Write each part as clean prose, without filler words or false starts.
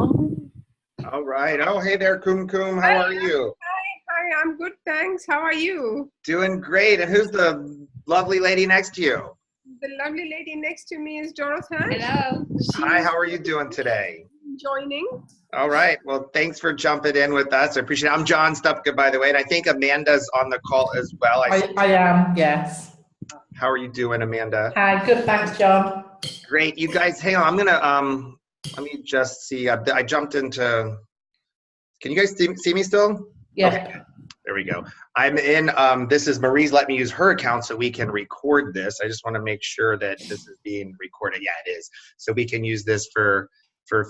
All right. Oh, hey there, Kum Kum. How are you? Hi, I'm good, thanks. How are you? Doing great. And who's the lovely lady next to you? The lovely lady next to me is Dorothy. Hello. Hi, how are you doing today? Joining. All right. Well, thanks for jumping in with us. I appreciate it. I'm John Stupka, by the way, and I think Amanda's on the call as well. I am, yes. How are you doing, Amanda? Hi, good, thanks, John. Great. You guys, hang on. I'm going to, let me just see. I jumped into, can you guys see me still? Yeah. Okay. There we go. I'm in, this is Marie's let me use her account so we can record this. I just want to make sure that this is being recorded. Yeah, it is. So we can use this for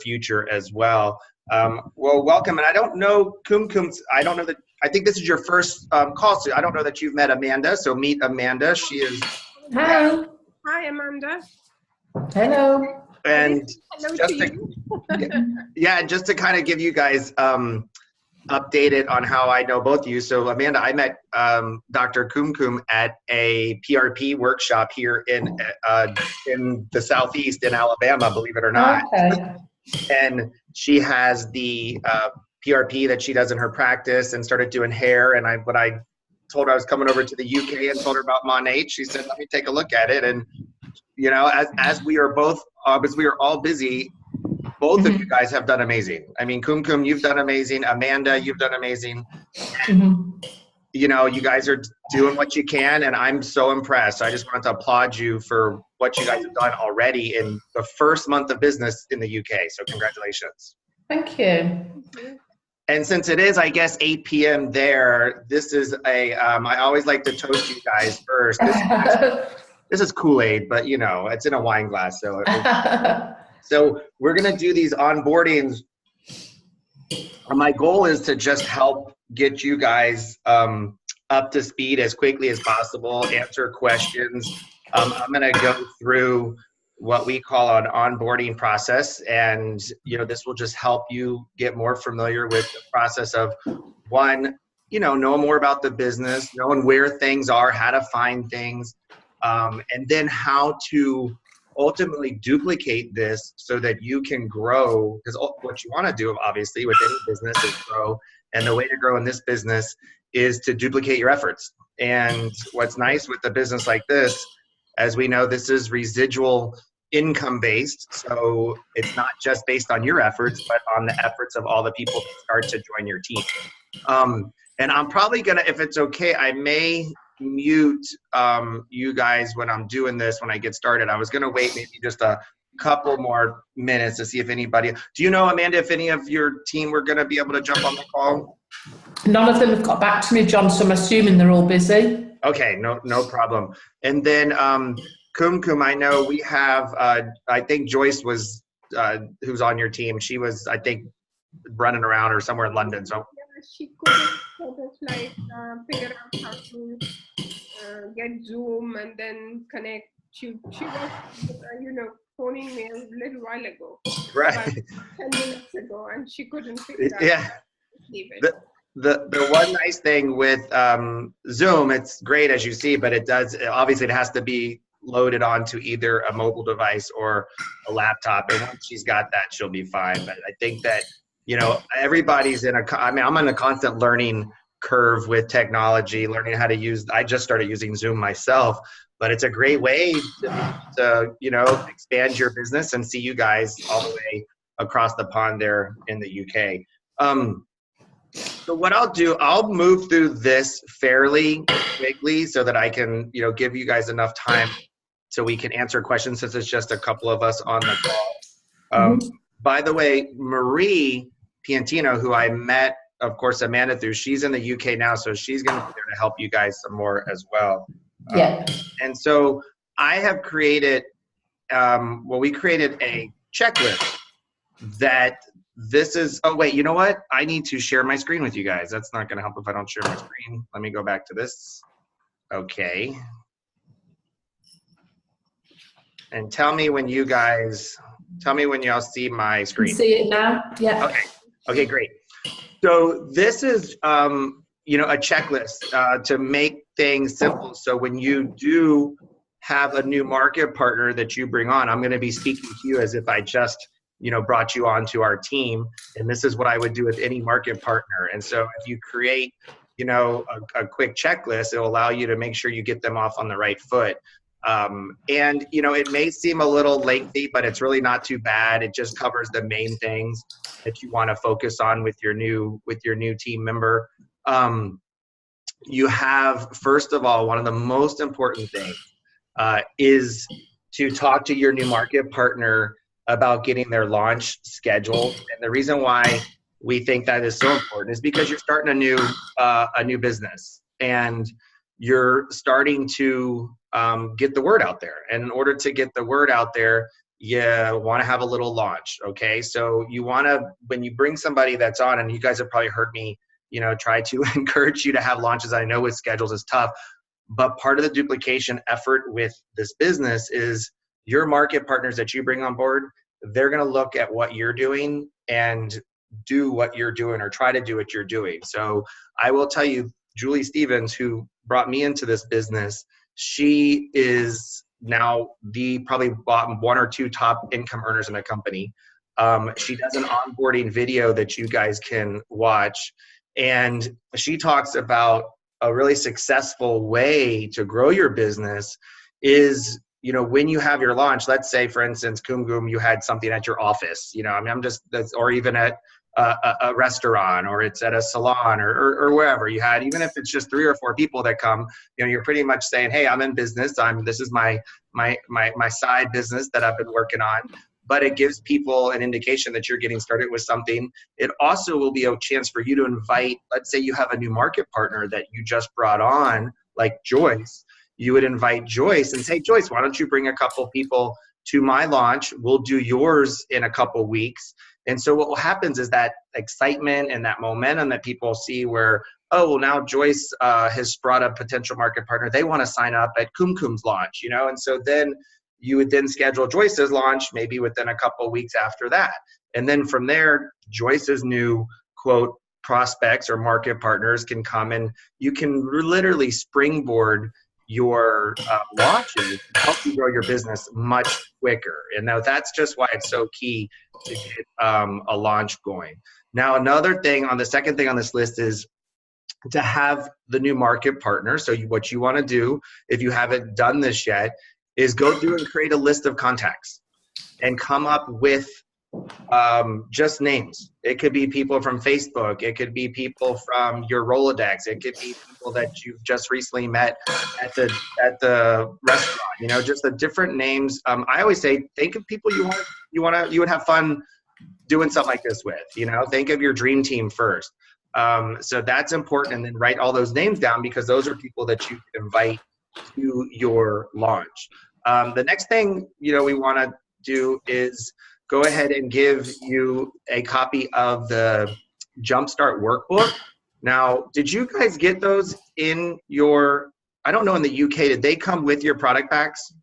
future as well. Well, welcome. And I don't know, Kum Kum, I don't know that, I think this is your first call. So I don't know that you've met Amanda. So meet Amanda. She is. Hi. Hi, Amanda. Hello. And Hello just to to, yeah, just to kind of give you guys updated on how I know both of you. So Amanda, I met Dr. Kum Kum at a PRP workshop here in the Southeast in Alabama, believe it or not. Okay. And she has the PRP that she does in her practice and started doing hair. And when I told her I was coming over to the UK and told her about Monat, she said, let me take a look at it. And, you know, as we are both, as we are all busy, both of you guys have done amazing. I mean, Kum Kum, you've done amazing. Amanda, you've done amazing. You know, you guys are doing what you can, and I'm so impressed. I just wanted to applaud you for what you guys have done already in the first month of business in the UK. So congratulations. Thank you. And since it is, I guess, 8 p.m. there, this is a, I always like to toast you guys first. This is Kool-Aid, but, you know, it's in a wine glass. So we're going to do these onboardings. My goal is to just help get you guys up to speed as quickly as possible, answer questions. I'm going to go through what we call an onboarding process. And, you know, this will just help you get more familiar with the process of, one, you know more about the business, knowing where things are, how to find things, and then how to ultimately duplicate this so that you can grow, because what you want to do obviously with any business is grow, and the way to grow in this business is to duplicate your efforts. And what's nice with a business like this, as we know, this is residual income based, so it's not just based on your efforts but on the efforts of all the people that start to join your team. And I'm probably gonna, if it's okay, I may mute you guys when I'm doing this when I get started. I was gonna wait maybe just a couple more minutes to see if anybody, do you know, Amanda, if any of your team were gonna be able to jump on the call? None of them have got back to me, John, so I'm assuming they're all busy. Okay, no problem. And then Kum Kum, I know we have, I think Joyce was, who's on your team, she was, I think, running around or somewhere in London, so. She couldn't sort of like figure out how to get Zoom and then connect. She was, you know, phoning me a little while ago. Right. About 10 minutes ago, and she couldn't figure out. Yeah. The one nice thing with Zoom, it's great as you see, but it does, obviously it has to be loaded onto either a mobile device or a laptop. And once she's got that, she'll be fine. But I think that, you know, everybody's in a, I mean, I'm on a constant learning curve with technology, learning how to use, I just started using Zoom myself, but it's a great way to you know, expand your business and see you guys all the way across the pond there in the UK. So what I'll do, I'll move through this fairly quickly so that I can, you know, give you guys enough time so we can answer questions since it's just a couple of us on the call. By the way, Marie Piantino, who I met, of course, Amanda through, she's in the UK now, so she's going to be there to help you guys some more as well. Yeah. And so I have created, well, we created a checklist that this is, oh wait, you know what? I need to share my screen with you guys. That's not going to help if I don't share my screen. Let me go back to this. Okay. And tell me when you guys, tell me when y'all see my screen. You see it now? Yeah. Okay. Okay, great. So this is, you know, a checklist to make things simple. So when you do have a new market partner that you bring on, I'm going to be speaking to you as if I just brought you onto our team, and this is what I would do with any market partner. And so if you create, a quick checklist, it'll allow you to make sure you get them off on the right foot. And it may seem a little lengthy, but it's really not too bad. It just covers the main things that you want to focus on with your new team member. You have, first of all, one of the most important things is to talk to your new market partner about getting their launch scheduled. And the reason why we think that is so important is because you're starting a new business, and you're starting to get the word out there. And in order to get the word out there, you want to have a little launch. Okay, so you want to, when you bring somebody that's on, and you guys have probably heard me, try to encourage you to have launches. I know with schedules is tough, but part of the duplication effort with this business is your market partners that you bring on board, they're going to look at what you're doing and do what you're doing, or try to do what you're doing. So I will tell you, Julie Stevens, who brought me into this business, she is now the probably one or two top income earners in the company. She does an onboarding video that you guys can watch, and she talks about a really successful way to grow your business is, when you have your launch, let's say, for instance, Kumgum, you had something at your office, or even at a restaurant, or it's at a salon, or wherever you had, even if it's just 3 or 4 people that come, you're pretty much saying, hey, I'm in business. This is my side business that I've been working on. But it gives people an indication that you're getting started with something. It also will be a chance for you to invite, let's say you have a new market partner that you just brought on, like Joyce. You would invite Joyce and say, Joyce, why don't you bring a couple people to my launch? We'll do yours in a couple weeks. And so what happens is that excitement and that momentum that people see where, oh, well, now Joyce has brought a potential market partner. They want to sign up at Kumkum's launch, And so then you would then schedule Joyce's launch maybe within a couple of weeks after that. And then from there, Joyce's new, quote, prospects or market partners can come, and you can literally springboard your launches to help you grow your business much quicker. And now that's just why it's so key to get a launch going. Now, another thing, the second thing on this list is to have the new market partner. So what you want to do, if you haven't done this yet, is go through and create a list of contacts and come up with just names. It could be people from Facebook. It could be people from your Rolodex. It could be people that you've just recently met at the restaurant. Just the different names. I always say, think of people you would have fun doing something like this with. Think of your dream team first. So that's important, and then write all those names down, because those are people that you can invite to your launch. The next thing we want to do is go ahead and give you a copy of the Jumpstart workbook. Now, did you guys get those in your, I don't know, in the UK, did they come with your product packs?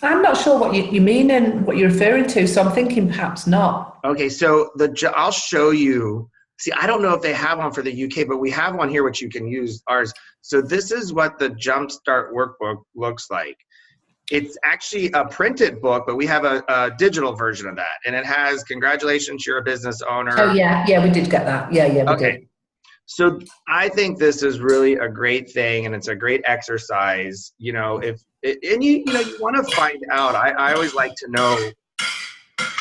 I'm not sure what you mean and what you're referring to, so I'm thinking perhaps not. Okay, so I'll show you. See, I don't know if they have one for the UK, but we have one here which you can use ours. So this is what the Jumpstart workbook looks like. It's actually a printed book, but we have a digital version of that. And it has, congratulations, you're a business owner. Oh, yeah, we did get that. Yeah, we did. So I think this is really a great thing, and it's a great exercise. You want to find out. I always like to know,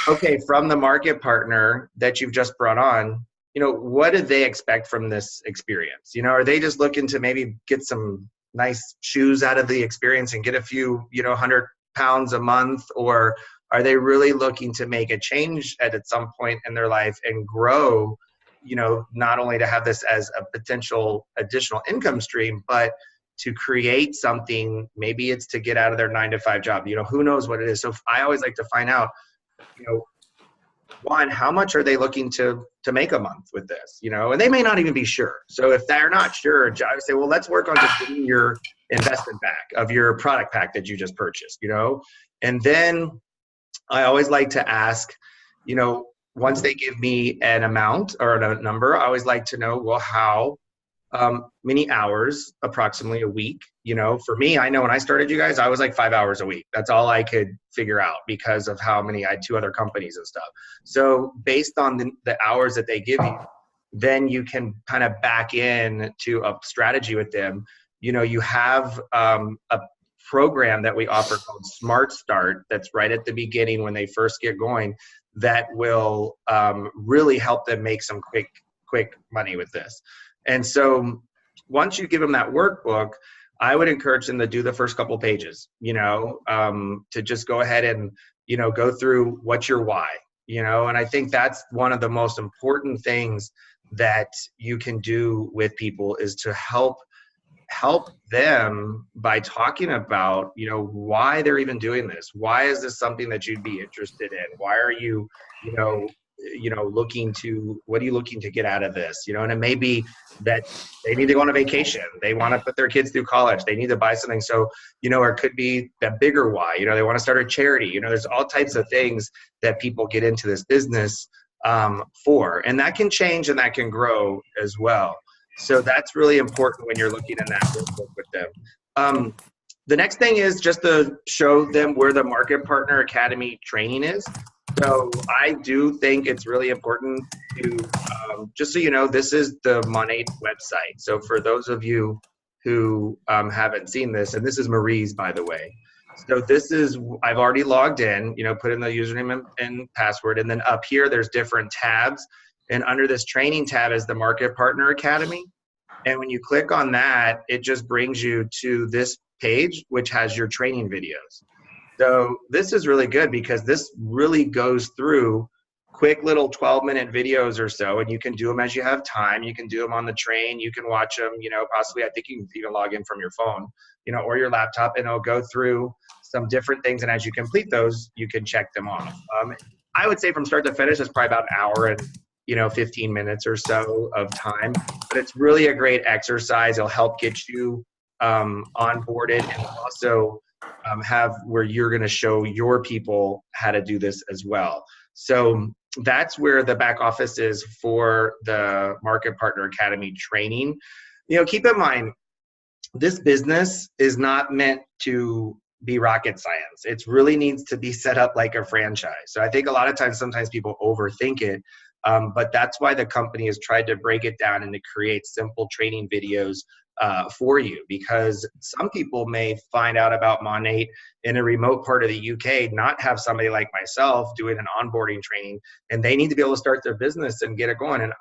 okay, from the market partner that you've just brought on, what do they expect from this experience? Are they just looking to maybe get some nice shoes out of the experience and get a few, 100 pounds a month? Or are they really looking to make a change at some point in their life and grow, not only to have this as a potential additional income stream, but to create something? Maybe it's to get out of their 9-to-5 job, who knows what it is. So I always like to find out, one, how much are they looking to make a month with this, and they may not even be sure. So if they're not sure, I would say, well, let's work on just getting your investment back of your product pack that you just purchased, and then I always like to ask, once they give me an amount or a number, I always like to know, well, how many hours, approximately a week. You know, for me, I know when I started you guys, I was like 5 hours a week. That's all I could figure out because of how many, I had 2 other companies and stuff. So based on the hours that they give you, then you can kind of back in to a strategy with them. You know, you have a program that we offer called Smart Start that's right at the beginning when they first get going that will really help them make some quick money with this. And so once you give them that workbook, I would encourage them to do the first couple pages, you know, to just go ahead and, you know, go through what's your why, you know, and I think that's one of the most important things that you can do with people is to help them by talking about, you know, why they're even doing this. Why is this something that you'd be interested in? Why are you, you know, looking to, what are you looking to get out of this? You know, and it may be that they need to go on a vacation. They want to put their kids through college. They need to buy something. So, you know, or it could be that bigger why, you know, they want to start a charity. You know, there's all types of things that people get into this business for, and that can change and that can grow as well. So that's really important when you're looking in that workbook with them. The next thing is just to show them where the Market Partner Academy training is. So I do think it's really important to, just so you know, this is the Monat website. So for those of you who haven't seen this, and this is Marie's, by the way. So this is, I've already logged in, you know, put in the username and password, and then up here, there's different tabs. And under this training tab is the Market Partner Academy. And when you click on that, it just brings you to this page, which has your training videos. So this is really good because this really goes through quick little 12-minute videos or so, and you can do them as you have time. You can do them on the train. You can watch them, you know, possibly, I think you can even log in from your phone, you know, or your laptop, and it'll go through some different things. And as you complete those, you can check them off. I would say from start to finish, it's probably about an hour and, you know, 15 minutes or so of time, but it's really a great exercise. It'll help get you onboarded, and also have where you're going to show your people how to do this as well. So that's where the back office is for the Market Partner Academy training. You know, keep in mind, this business is not meant to be rocket science. It really needs to be set up like a franchise. So I think a lot of times, sometimes people overthink it, but that's why the company has tried to break it down and to create simple training videos for you, because some people may find out about Monat in a remote part of the UK, not have somebody like myself doing an onboarding training, and they need to be able to start their business and get it going. And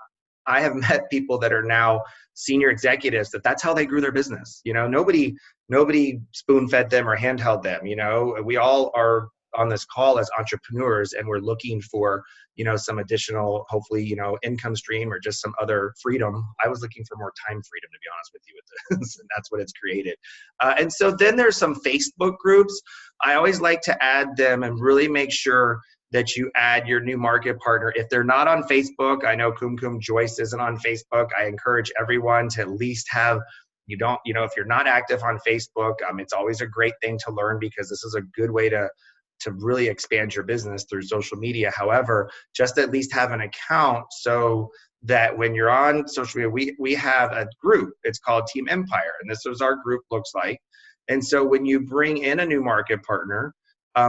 I have met people that are now senior executives that's how they grew their business. You know, nobody spoon-fed them or handheld them. You know, we all are on this call as entrepreneurs, and we're looking for, you know, some additional, hopefully, you know, income stream or just some other freedom. I was looking for more time freedom, to be honest with you, with this, and that's what it's created. And so then there's some Facebook groups. I always like to add them and really make sure that you add your new market partner. If they're not on Facebook, I know Kumkum Joyce isn't on Facebook. I encourage everyone to at least have, you know, if you're not active on Facebook, it's always a great thing to learn, because this is a good way to really expand your business through social media. However, just at least have an account so that when you're on social media, we have a group. It's called Team Empire, and this is our group looks like. And so when you bring in a new market partner,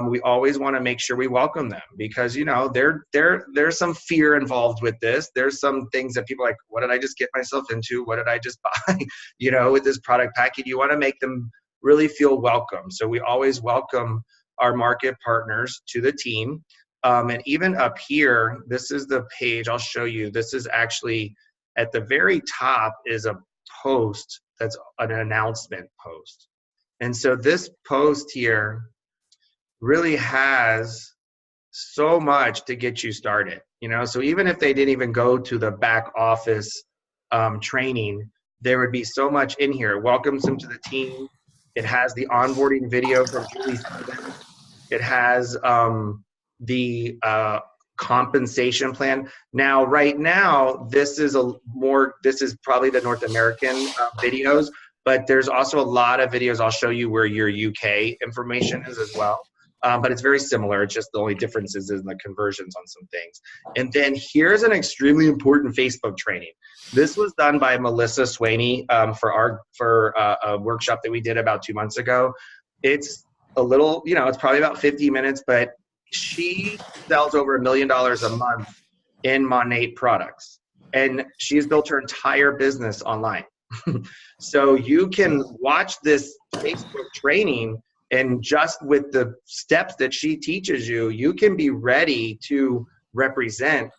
we always want to make sure we welcome them, because, you know, there's some fear involved with this. There's some things that people are like, what did I just get myself into? What did I just buy, you know, with this product package? You want to make them really feel welcome. So we always welcome our market partners to the team. And even up here, this is the page I'll show you. This is actually at the very top is a post that's an announcement post. And so this post here really has so much to get you started, you know? So even if they didn't even go to the back office training, there would be so much in here. It welcomes them to the team. It has the onboarding video from Julie Stevens. It has the compensation plan. Now, right now, this is probably the North American videos, but there's also a lot of videos I'll show you where your UK information is as well. but it's very similar. It's just the only difference is in the conversions on some things. And then here's an extremely important Facebook training. This was done by Melissa Swaney for a workshop that we did about 2 months ago. It's a little, it's probably about 50 minutes, but she sells over $1 million a month in Monat products. And she's built her entire business online. So you can watch this Facebook training, and just with the steps that she teaches you, you can be ready to represent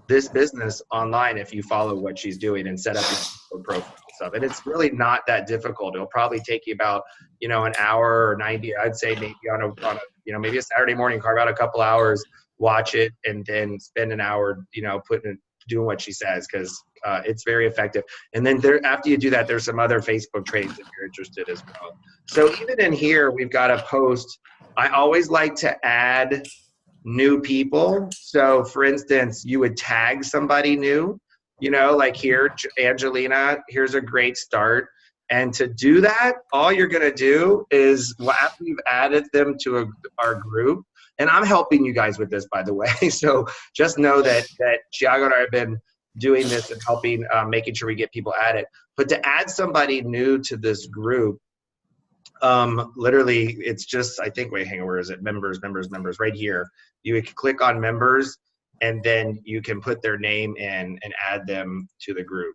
this business online if you follow what she's doing and set up your profile stuff. And it's really not that difficult. It'll probably take you about, an hour or 90. I'd say maybe on a maybe a Saturday morning, carve out a couple hours, watch it, and then spend an hour, doing what she says, because it's very effective. And then after you do that, there's some other Facebook trainings if you're interested as well. So even in here, we've got a post. I always like to add new people. So for instance, you would tag somebody new, like here, Angelina, here's a great start. And to do that, all you're going to do is, after you've added them to our group, and I'm helping you guys with this, by the way. So just know that Thiago and I have been doing this and helping, making sure we get people added. But to add somebody new to this group, literally, it's just, I think, wait, hang on, where is it? Members, right here. You would click on members, and then you can put their name in and add them to the group.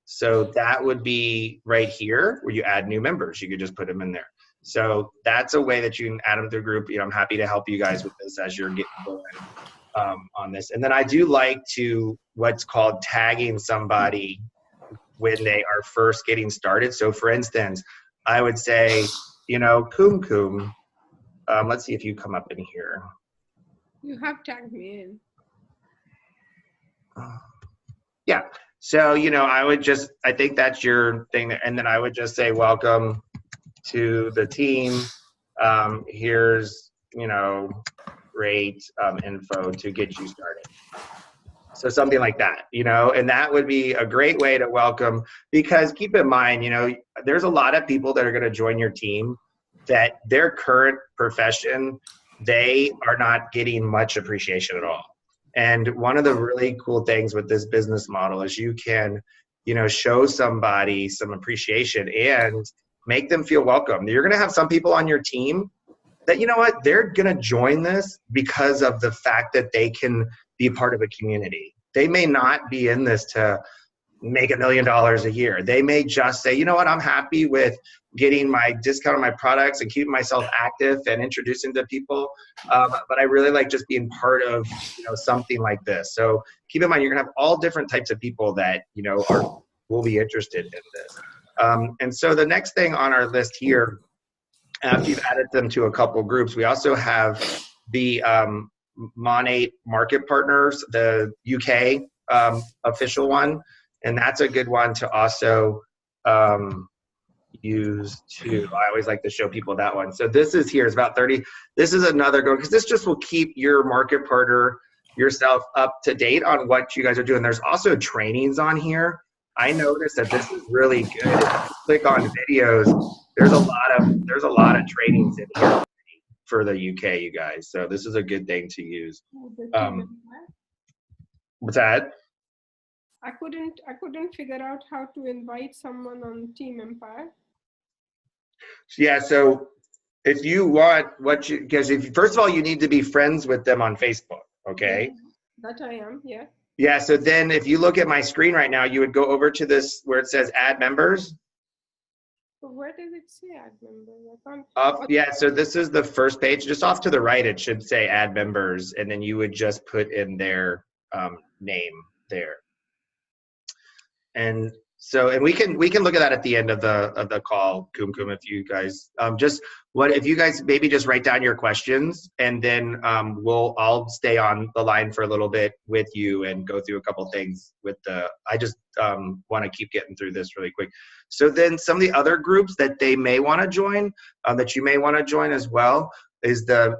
So that would be right here where you add new members. You could just put them in there. So that's a way that you can add them to the group. I'm happy to help you guys with this as you're getting going on this. And then I do like to what's called tagging somebody when they are first getting started. So for instance, I would say, Kum, let's see if you come up in here. You have tagged me in. Yeah. So, I think that's your thing. And then I would just say, welcome to the team. Here's, great info to get you started. So something like that, and that would be a great way to welcome, because keep in mind, there's a lot of people that are going to join your team that their current profession, they are not getting much appreciation at all. And one of the really cool things with this business model is you can, show somebody some appreciation and make them feel welcome. You're going to have some people on your team that, they're going to join this because of the fact that they can be part of a community. They may not be in this to make $1 million a year. They may just say, I'm happy with getting my discount on my products and keeping myself active and introducing to people. But I really like just being part of, something like this. So keep in mind, you're gonna have all different types of people that, will be interested in this. And so the next thing on our list here, after you've added them to a couple groups, we also have the Monat Market Partners, the UK official one. And that's a good one to also use too. I always like to show people that one. So this is here, it's about 30. This is another go, because this just will keep your market partner, yourself up to date on what you guys are doing. There's also trainings on here. I noticed that this is really good. If you click on videos, there's a lot of trainings in here for the UK, you guys. So this is a good thing to use. What's that? I couldn't figure out how to invite someone on Team Empire. Yeah, so if you want because first of all, you need to be friends with them on Facebook, okay? That I am, yeah. Yeah, so then if you look at my screen right now, you would go over to this where it says add members. But where does it say add members? I can't. Yeah, so this is the first page. Just off to the right, it should say add members, and then you would just put in their name there. And so, and we can look at that at the end of the call, Kum, if you guys if you guys maybe just write down your questions, and then I'll stay on the line for a little bit with you and go through a couple things with I just want to keep getting through this really quick. So then some of the other groups that they may want to join, that you may want to join as well, is the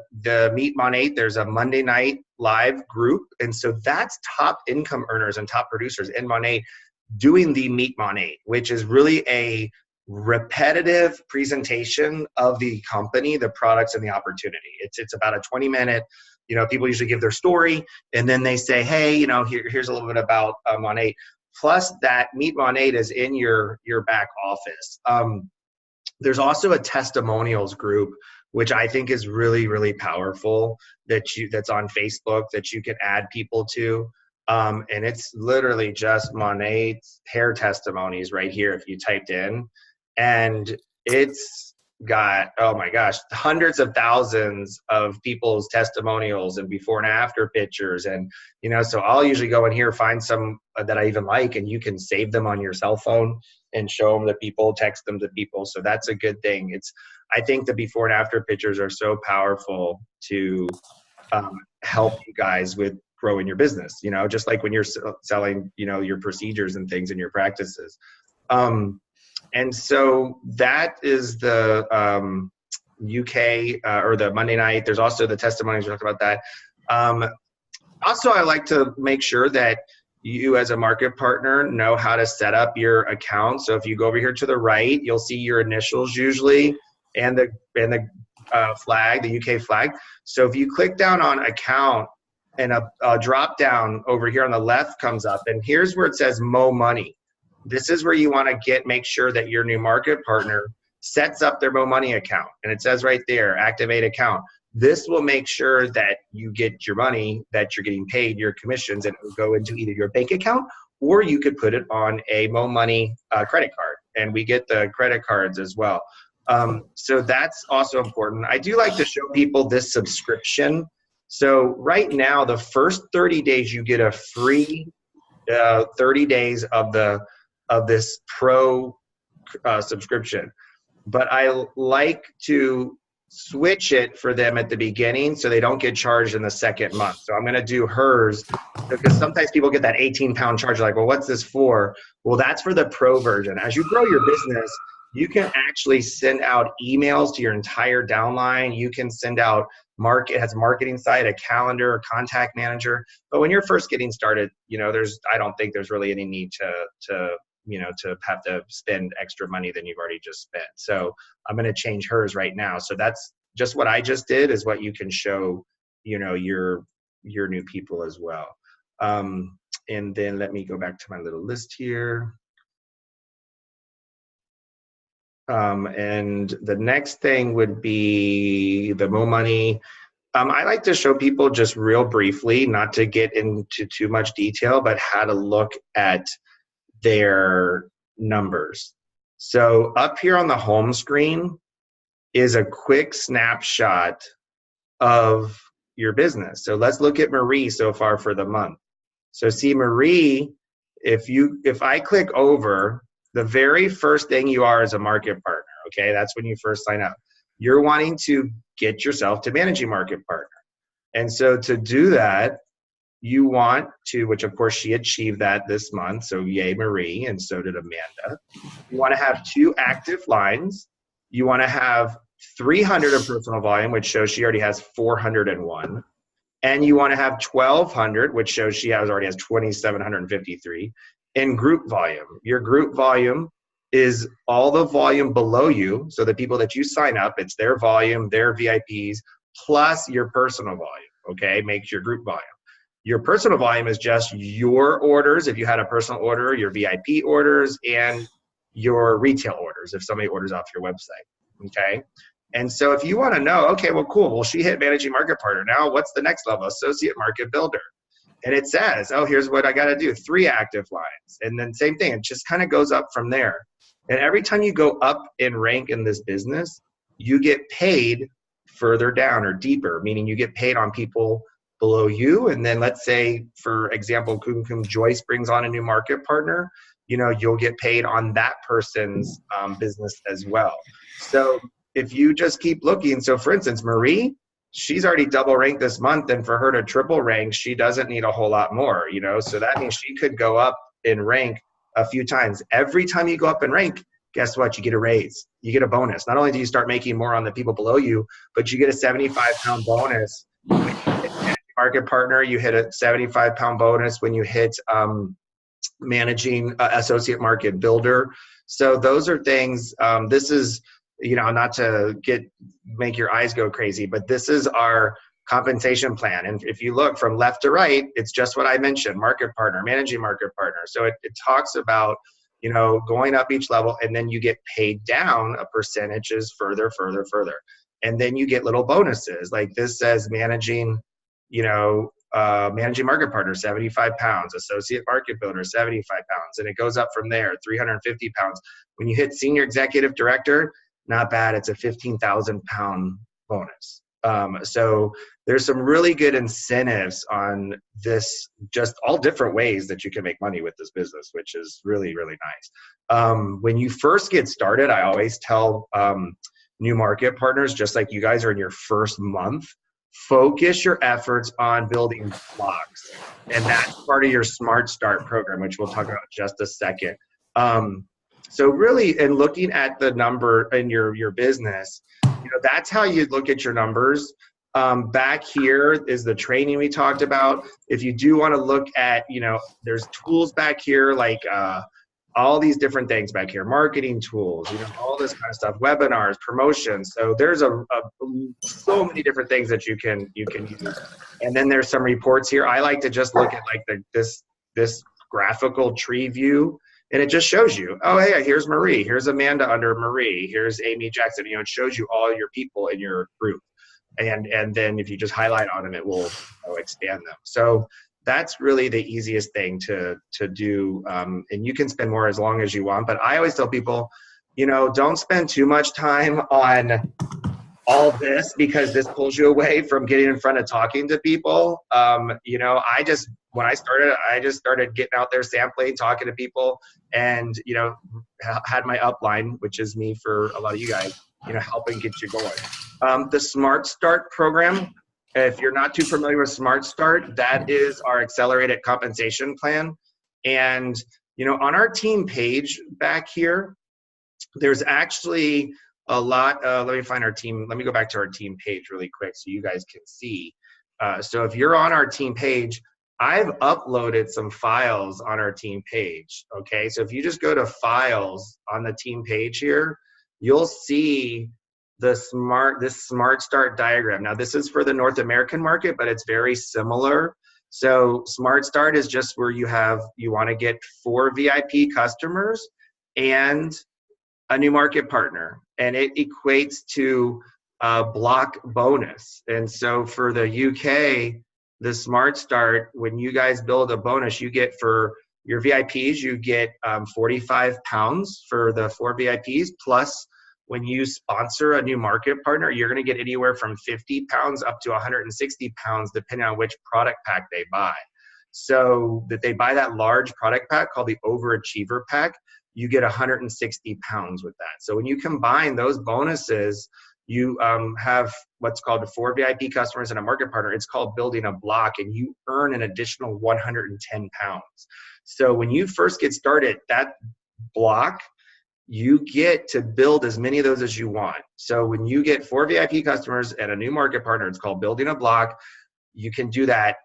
Meet Monat. There's a Monday night live group, and so that's top income earners and top producers in Monat doing the Meet Monat, which is really a repetitive presentation of the company, the products, and the opportunity. It's about a 20-minute, people usually give their story, and then they say, hey, here's a little bit about Monat. Plus that Meet Monat is in your back office. There's also a testimonials group, which I think is really, really powerful, that's on Facebook that you can add people to. And it's literally just Monat's hair testimonies right here if you typed in. And it's got, oh my gosh, hundreds of thousands of people's testimonials and before and after pictures. And, so I'll usually go in here, find some that I even like, and you can save them on your cell phone and show them to people, text them to people. So that's a good thing. I think the before and after pictures are so powerful to help you guys with growing your business, just like when you're selling, your procedures and things in your practices. And so that is the UK or the Monday night. There's also the testimonies. We talked about that. Also, I like to make sure that you as a market partner know how to set up your account. So if you go over here to the right, you'll see your initials usually and the flag, the UK flag. So if you click down on account and a drop down over here on the left comes up, and here's where it says Mo Money. This is where you want to make sure that your new market partner sets up their Mo Money account. And it says right there, activate account. This will make sure that you get your money, that you're getting paid, your commissions, and it will go into either your bank account, or you could put it on a Mo Money credit card. And we get the credit cards as well. So that's also important. I do like to show people this subscription. So right now, the first 30 days, you get a free 30 days of this pro subscription. But I like to switch it for them at the beginning so they don't get charged in the second month. So I'm going to do hers because sometimes people get that 18-pound charge. Like, well, what's this for? Well, that's for the pro version. As you grow your business, you can actually send out emails to your entire downline. You can send out it has a marketing site, a calendar, a contact manager. But when you're first getting started, I don't think there's really any need to have to spend extra money than you've already just spent. So I'm going to change hers right now. So that's just what I just did is what you can show, your new people as well. And then let me go back to my little list here. And the next thing would be the Mo Money. I like to show people just real briefly, not to get into too much detail, but how to look at their numbers. So up here on the home screen is a quick snapshot of your business. So let's look at Marie so far for the month. So see Marie, if I click over, the very first thing you are is a market partner, okay? That's when you first sign up. You're wanting to get yourself to managing market partner. And so to do that, you want to, which of course she achieved that this month, so yay Marie, and so did Amanda. You want to have 2 active lines. You want to have 300 of personal volume, which shows she already has 401. And you want to have 1,200, which shows she already has 2,753 in group volume. Your group volume is all the volume below you. So the people that you sign up, it's their volume, their VIPs, plus your personal volume, okay? Makes your group volume. Your personal volume is just your orders, if you had a personal order, your VIP orders, and your retail orders, if somebody orders off your website, okay? And so if you want to know, okay, well, cool, well, she hit managing market partner. Now what's the next level? Associate market builder. And it says, oh, here's what I got to do, 3 active lines. And then same thing, it just kind of goes up from there. And every time you go up in rank in this business, you get paid further down or deeper, meaning you get paid on people below you. And then let's say, for example, Kumkum Joyce brings on a new market partner, you'll get paid on that person's business as well. So if you just keep looking, so for instance, Marie, she's already double ranked this month, and for her to triple rank, she doesn't need a whole lot more, so that means she could go up in rank a few times. Every time you go up in rank, guess what? You get a raise, you get a bonus. Not only do you start making more on the people below you, but you get a 75-pound bonus. When you hit market partner, you hit a 75-pound bonus when you hit managing associate market builder. So those are things, this is, you know, not to make your eyes go crazy, but this is our compensation plan. And if you look from left to right, it's just what I mentioned: market partner, managing market partner. So it talks about, you know, going up each level, and then you get paid down a percentages further. And then you get little bonuses. Like this says managing, you know, managing market partner, 75 pounds, associate market builder, 75 pounds. And it goes up from there, 350 pounds. When you hit senior executive director, not bad, it's a 15,000 pound bonus. So there's some really good incentives on this, just all different ways that you can make money with this business, which is really, really nice. When you first get started, I always tell new market partners, just like you guys are in your first month, focus your efforts on building blocks. And that's part of your Smart Start program, which we'll talk about in just a second. So really, in looking at the number in your business, you know, that's how you look at your numbers. Back here is the training we talked about. If you do want to look at, you know, there's tools back here, like all these different things back here, marketing tools, you know, all this kind of stuff, webinars, promotions. So there's so many different things that you can use. And then there's some reports here. I like to just look at like this graphical tree view. And it just shows you, oh, hey, here's Marie, here's Amanda under Marie, here's Amy Jackson. You know, it shows you all your people in your group. And then if you just highlight on them, it will, you know, expand them. So that's really the easiest thing to do. And you can spend more as long as you want. But I always tell people, you know, don't spend too much time on all this, because this pulls you away from getting in front of talking to people. You know, when I started, I just started getting out there, sampling, talking to people, and, you know, had my upline, which is me for a lot of you guys, you know, helping get you going. The Smart Start program, if you're not too familiar with Smart Start, that is our accelerated compensation plan. And, you know, on our team page back here, there's actually a lot. Let me find our team. Let me go back to our team page really quick so you guys can see. So if you're on our team page, I've uploaded some files on our team page. Okay, so if you just go to files on the team page here, you'll see this Smart Start diagram. Now this is for the North American market, but it's very similar. So Smart Start is just where you want to get 4 VIP customers and a new market partner, and it equates to a block bonus. And so for the UK, the Smart Start, when you guys build a bonus, you get, for your VIPs, you get 45 pounds for the 4 VIPs, plus when you sponsor a new market partner, you're going to get anywhere from 50 pounds up to 160 pounds, depending on which product pack they buy. So that they buy that large product pack called the Overachiever Pack, you get 160 pounds with that. So when you combine those bonuses, you have what's called 4 VIP customers and a market partner. It's called building a block, and you earn an additional 110 pounds. So when you first get started, that block, you get to build as many of those as you want. So when you get 4 VIP customers and a new market partner, it's called building a block. You can do that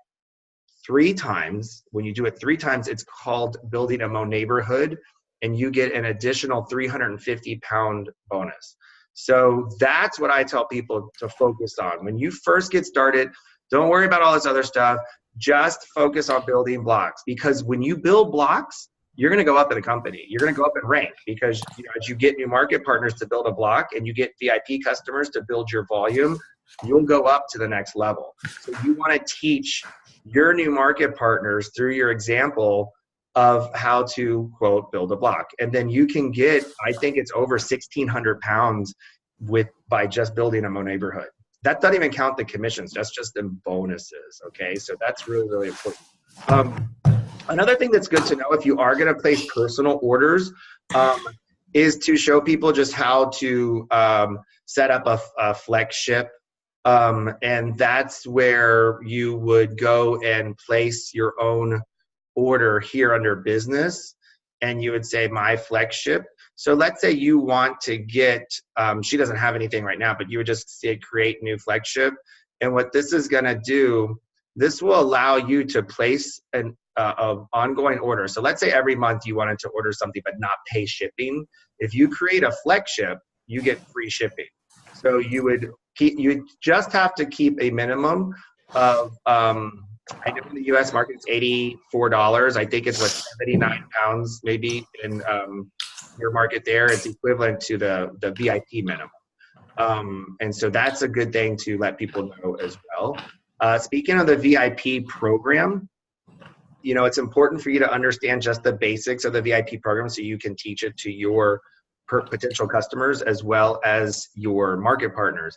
3 times. When you do it 3 times, it's called building a Mo neighborhood, and you get an additional 350 pound bonus. So that's what I tell people to focus on. When you first get started, don't worry about all this other stuff. Just focus on building blocks, because when you build blocks, you're going to go up in the company. You're going to go up in rank, because, you know, as you get new market partners to build a block and you get VIP customers to build your volume, you'll go up to the next level. So you want to teach your new market partners through your example of how to, quote, build a block. And then you can get, I think it's over 1,600 pounds by just building a Mo neighborhood. That doesn't even count the commissions. That's just in bonuses, okay? So that's really, really important. Another thing that's good to know, if you are going to place personal orders, is to show people just how to set up a flex ship. And that's where you would go and place your own order here under business, and you would say my flex ship. So let's say you want to get, she doesn't have anything right now, but you would just say create new flex ship. And what this is going to do, this will allow you to place of ongoing orders. So let's say every month you wanted to order something but not pay shipping. If you create a flex ship, you get free shipping. So you just have to keep a minimum of, I know in the US market it's $84. I think it's what, 79 pounds maybe in your market there. It's equivalent to the VIP minimum. And so that's a good thing to let people know as well. Speaking of the VIP program, you know, it's important for you to understand just the basics of the VIP program so you can teach it to your potential customers as well as your market partners.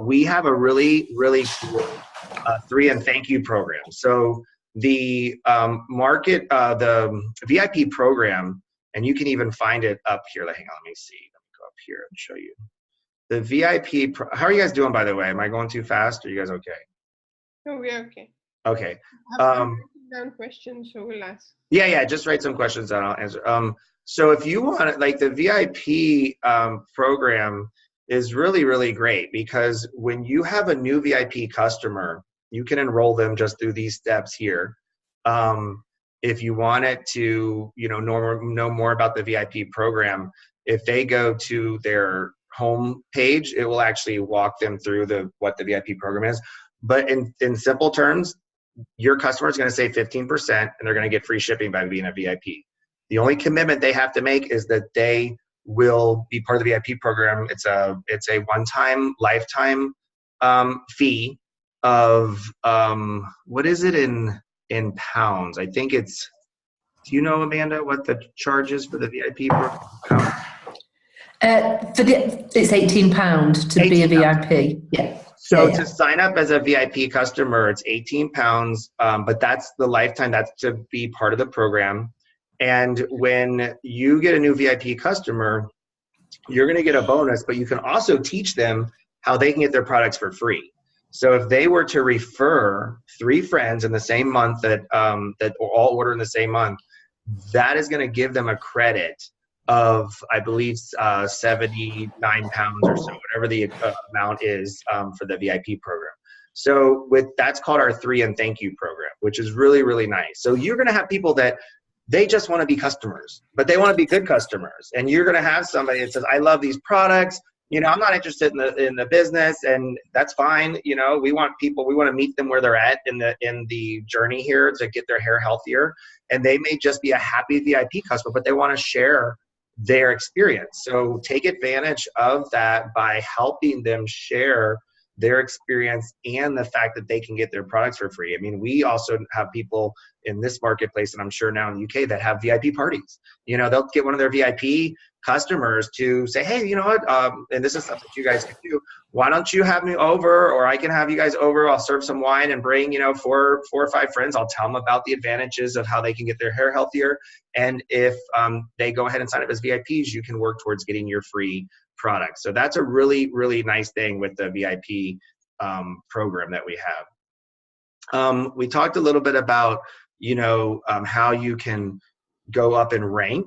We have a really, really cool 3 and thank you program. So the the VIP program, and you can even find it up here. Hang on, let me see. Let me go up here and show you. The VIP, how are you guys doing, by the way? Am I going too fast? Are you guys okay? No, we're okay. Okay. I'm writing down questions, so we'll ask. Yeah, just write some questions down, I'll answer. So if you want, like, the VIP program is really, really great, because when you have a new VIP customer, you can enroll them just through these steps here. If you wanted to, you know, know more about the VIP program, if they go to their home page, it will actually walk them through what the VIP program is. But in simple terms, your customer is going to save 15% and they're going to get free shipping by being a VIP. The only commitment they have to make is that they will be part of the VIP program. It's a one-time, lifetime fee of what is it in pounds? I think it's. Do you know, Amanda, what the charge is for the VIP program? It's £18 to be a VIP. Yeah. So to sign up as a VIP customer, it's £18, but that's the lifetime. That's to be part of the program. And when you get a new VIP customer, you're going to get a bonus, but you can also teach them how they can get their products for free. So if they were to refer 3 friends in the same month that all order in the same month, that is going to give them a credit of, I believe, 79 pounds or so, whatever the amount is for the VIP program. So that's called our 3 and thank you program, which is really, really nice. So you're going to have people that they just want to be customers, but they want to be good customers. And you're going to have somebody that says, I love these products. You know, I'm not interested in the business, and that's fine. You know, we want to meet them where they're at in the journey here to get their hair healthier. And they may just be a happy VIP customer, but they want to share their experience. So take advantage of that by helping them share their experience and the fact that they can get their products for free. I mean, we also have people in this marketplace, and I'm sure now in the UK, that have VIP parties. You know, they'll get one of their VIP customers to say, hey, you know what, and this is something you guys can do. Why don't you have me over, or I can have you guys over. I'll serve some wine and bring, you know, four or five friends. I'll tell them about the advantages of how they can get their hair healthier. And if they go ahead and sign up as VIPs, you can work towards getting your free product. So that's a really, really nice thing with the VIP program that we have. We talked a little bit about, you know, how you can go up in rank.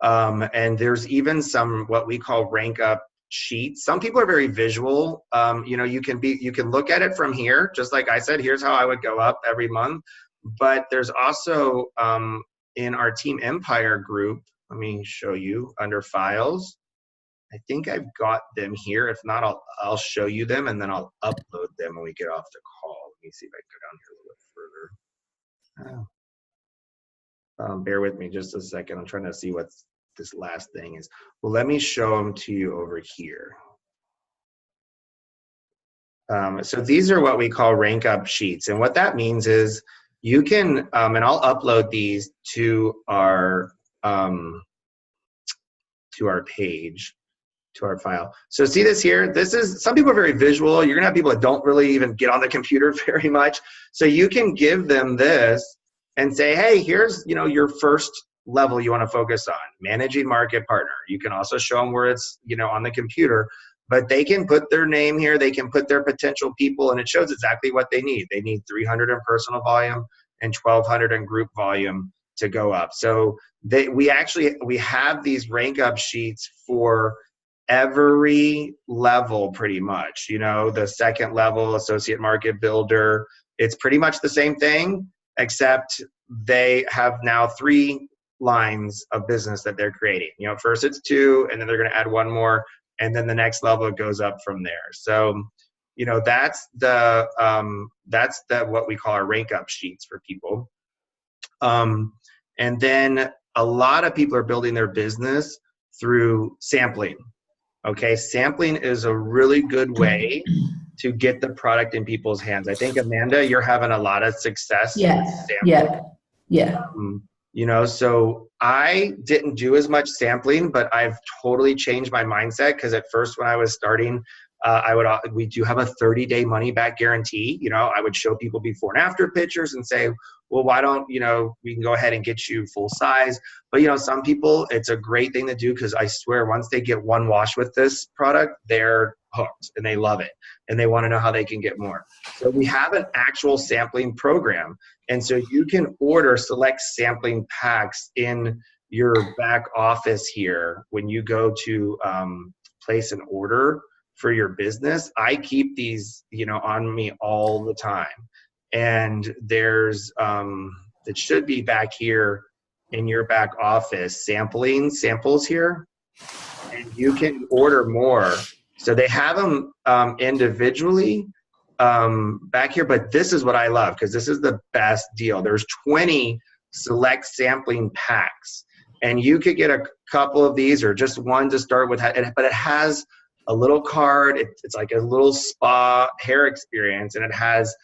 And there's even some what we call rank up sheets. Some people are very visual. You know, you can look at it from here, just like I said, here's how I would go up every month. But there's also in our Team Empire group, let me show you under files. I think I've got them here. If not, I'll show you them, and then I'll upload them when we get off the call. Let me see if I can go down here a little bit further. Bear with me just a second. I'm trying to see what this last thing is. Well, let me show them to you over here. So these are what we call rank up sheets. And what that means is you can, and I'll upload these to our page, to our file. So see this here? This is, some people are very visual. You're gonna have people that don't really even get on the computer very much. So you can give them this and say, hey, here's, you know, your first level you want to focus on, managing market partner. You can also show them where it's, you know, on the computer, but they can put their name here, they can put their potential people, and it shows exactly what they need. They need 300 in personal volume and 1200 in group volume to go up. So we have these rank up sheets for every level pretty much. You know, the second level, associate market builder, it's pretty much the same thing. except they have now 3 lines of business that they're creating. You know, first it's 2, and then they're going to add 1 more, and then the next level goes up from there. So, you know, that's the what we call our rank up sheets for people. And then a lot of people are building their business through sampling. Okay, sampling is a really good way to get the product in people's hands. I think, Amanda, you're having a lot of success with sampling. Yeah. You know, so I didn't do as much sampling, but I've totally changed my mindset, because at first when I was starting, we do have a 30-day money back guarantee. You know, I would show people before and after pictures and say, well, why don't, you know, we can go ahead and get you full size. But, you know, some people, it's a great thing to do, because I swear once they get 1 wash with this product, they're hooked and they love it and they want to know how they can get more. So we have an actual sampling program. And so you can order select sampling packs in your back office here when you go to place an order for your business. I keep these, you know, on me all the time. And there's, it should be back here in your back office, samples here, and you can order more. So they have them individually back here, but this is what I love, because this is the best deal. There's 20 select sampling packs, and you could get a couple of these or just 1 to start with, but it has a little card. It's like a little spa hair experience, and it has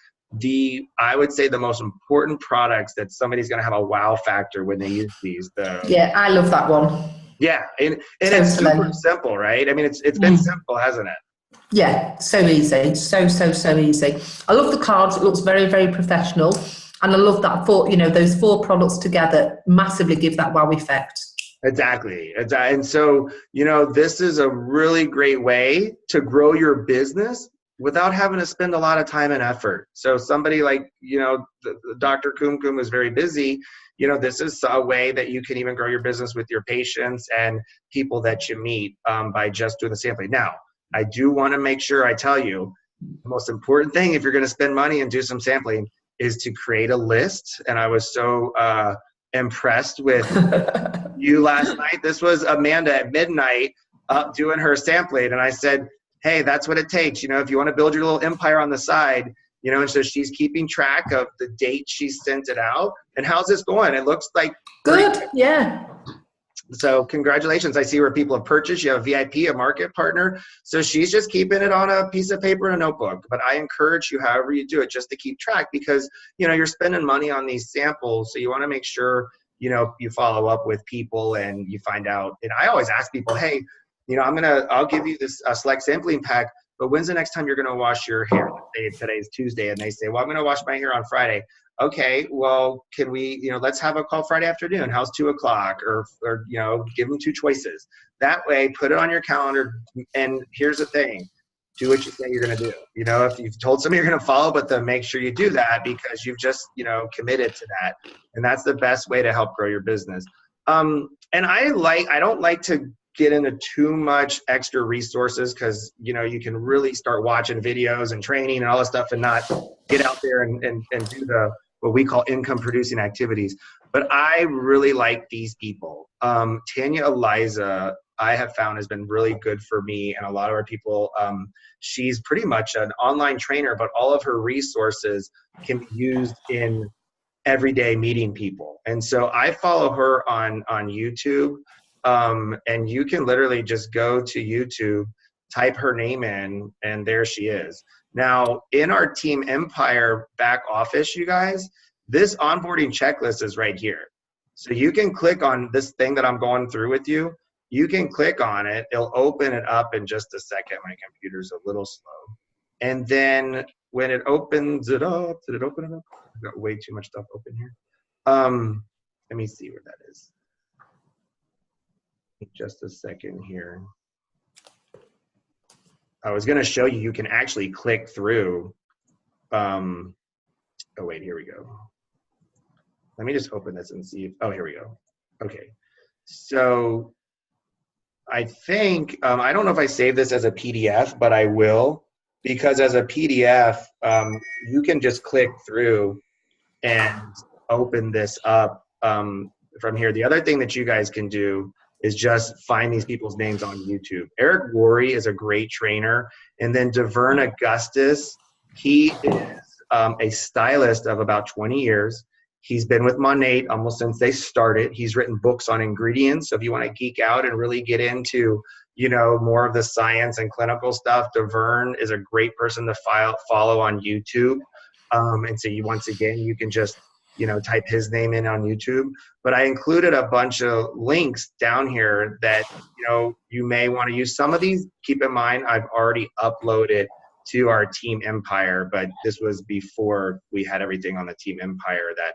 I would say the most important products that somebody's going to have a wow factor when they use these. Yeah, I love that one. Yeah, and it's super simple, right? I mean, it's been simple, hasn't it? Yeah, so easy, so easy. I love the cards. It looks very, very professional, and I love that those 4 products together massively give that wow effect. Exactly. And so, you know, this is a really great way to grow your business without having to spend a lot of time and effort. So somebody like, you know, Dr. Kumkum is very busy. You know, this is a way that you can even grow your business with your patients and people that you meet by just doing the sampling. Now, I do want to make sure I tell you, the most important thing if you're going to spend money and do some sampling is to create a list. And I was so impressed with you last night. This was Amanda at midnight doing her sampling, and I said, hey, that's what it takes. You know, if you want to build your little empire on the side, you know, and so she's keeping track of the date she sent it out. And how's this going? It looks like good. Yeah. So congratulations. I see where people have purchased. You have a VIP, a market partner. So she's just keeping it on a piece of paper and a notebook. But I encourage you, however you do it, just to keep track, because, you know, you're spending money on these samples. So you want to make sure, you know, you follow up with people and you find out. And I always ask people, hey, you know, I'll give you this select sampling pack, but when's the next time you're going to wash your hair? Let's say today's Tuesday, and they say, well, I'm going to wash my hair on Friday. Okay, well, can we, you know, let's have a call Friday afternoon. How's 2 o'clock? Or, you know, give them 2 choices. That way, put it on your calendar. And here's the thing, do what you say you're going to do. You know, if you've told somebody you're going to follow, but then make sure you do that, because you've just, you know, committed to that. And that's the best way to help grow your business. And I don't like to get into too much extra resources, because, you know, you can really start watching videos and training and all this stuff and not get out there and do what we call income producing activities. But I really like these people. Tanya Eliza, I have found, has been really good for me and a lot of our people. She's pretty much an online trainer, but all of her resources can be used in everyday meeting people. And so I follow her on YouTube. And you can literally just go to YouTube, type her name in, and there she is. Now, in our Team Empire back office, you guys, this onboarding checklist is right here. So you can click on this thing that I'm going through with you. You can click on it. It'll open it up in just a second. My computer's a little slow. And then when it opens it up, did it open it up? I've got way too much stuff open here. Let me see where that is. Just a second here. I was going to show you, you can actually click through. Oh, wait, here we go. Let me just open this and see if, oh, here we go. Okay. So I think, I don't know if I saved this as a PDF, but I will, because as a PDF, you can just click through and open this up from here. The other thing that you guys can do is just find these people's names on YouTube. Eric Worre is a great trainer. And then Devern Augustus, he is a stylist of about 20 years. He's been with Monat almost since they started. He's written books on ingredients. So if you want to geek out and really get into, you know, more of the science and clinical stuff, Devern is a great person to follow on YouTube. And so once again, you can just, you know, type his name in on YouTube. But I included a bunch of links down here that, you know, you may want to use. Some of these, keep in mind, I've already uploaded to our Team Empire, but this was before we had everything on the Team Empire, that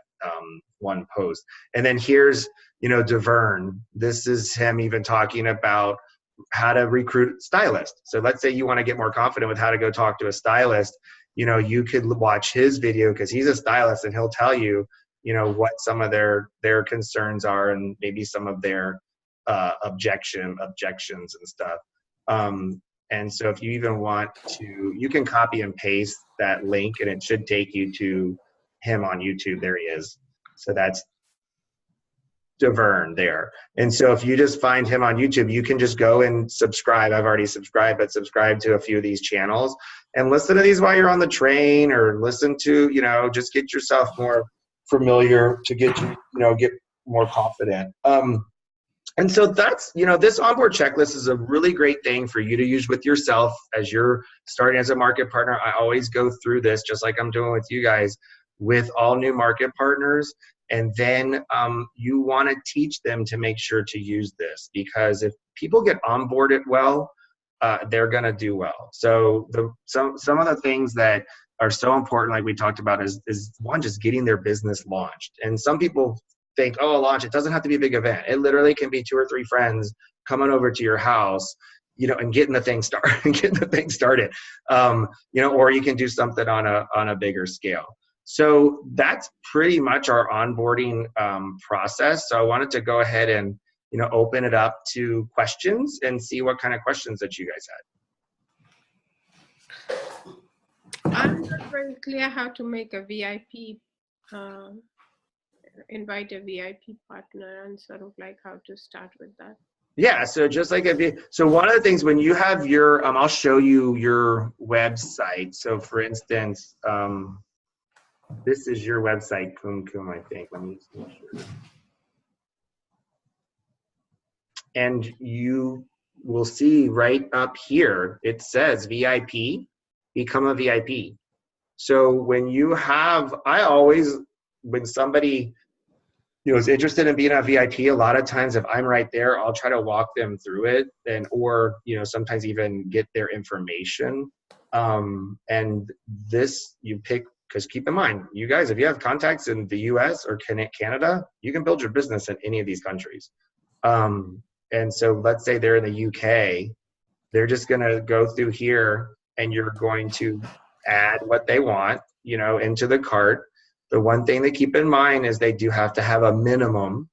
one post. And then here's, you know, Devern. This is him even talking about how to recruit stylists. So let's say you want to get more confident with how to go talk to a stylist. You know, you could watch his video because he's a stylist and he'll tell you, you know, what some of their concerns are and maybe some of their objections and stuff. And so if you even want to, you can copy and paste that link and it should take you to him on YouTube. There he is. So that's Devern there. And so if you just find him on YouTube, you can just go and subscribe. I've already subscribed, but subscribe to a few of these channels and listen to these while you're on the train, or listen to, you know, just get yourself more familiar to get you, you know, get more confident. And so that's, you know, this onboard checklist is a really great thing for you to use with yourself as you're starting as a market partner. I always go through this, just like I'm doing with you guys, with all new market partners. And then you want to teach them to make sure to use this, because if people get onboarded well, they're going to do well. So some of the things that are so important, like we talked about, is one, just getting their business launched. And some people think, oh, a launch, it doesn't have to be a big event. It literally can be 2 or 3 friends coming over to your house, you know, and getting the thing started, you know, or you can do something on a bigger scale. So that's pretty much our onboarding process. So I wanted to go ahead and, you know, open it up to questions and see what kind of questions that you guys had. I'm not very clear how to make a VIP, invite a VIP partner, and sort of like how to start with that. Yeah, so just like so one of the things when you have your, I'll show you your website. So for instance, this is your website, Kum, I think. Let me just make sure. And you will see right up here, it says VIP, become a VIP. So when you have, I always, when somebody, you know, is interested in being a VIP, a lot of times if I'm right there, I'll try to walk them through it, and or, you know, sometimes even get their information. And this you pick, because keep in mind, you guys, if you have contacts in the US or Canada, you can build your business in any of these countries. And so let's say they're in the UK, they're just going to go through here and you're going to add what they want, you know, into the cart. The one thing to keep in mind is they do have to have a minimum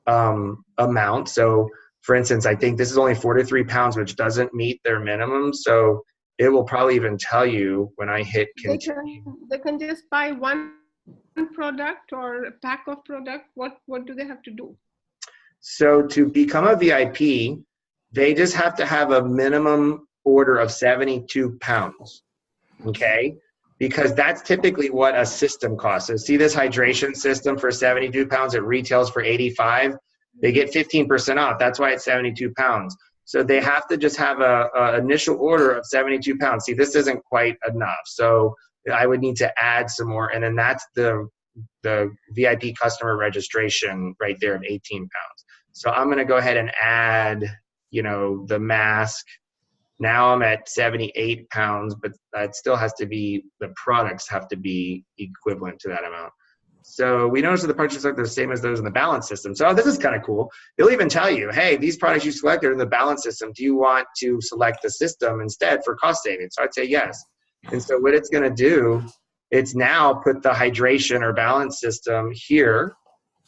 amount. So for instance, I think this is only 43 pounds, which doesn't meet their minimum. So it will probably even tell you when I hit continue. They can just buy one product or a pack of product. What do they have to do? So to become a VIP, they just have to have a minimum order of 72 pounds, okay? Because that's typically what a system costs. So see this hydration system for 72 pounds, it retails for 85. They get 15% off. That's why it's 72 pounds. So they have to just have a initial order of 72 pounds. See, this isn't quite enough. So I would need to add some more. And then that's the VIP customer registration right there of 18 pounds. So I'm going to go ahead and add, you know, the mask. Now I'm at 78 pounds, but it still has to be, the products have to be equivalent to that amount. So we notice that the purchases are the same as those in the balance system. So this is kind of cool. It'll even tell you, hey, these products you selected are in the balance system. Do you want to select the system instead for cost savings? So I'd say yes. And so what it's going to do, it's now put the hydration or balance system here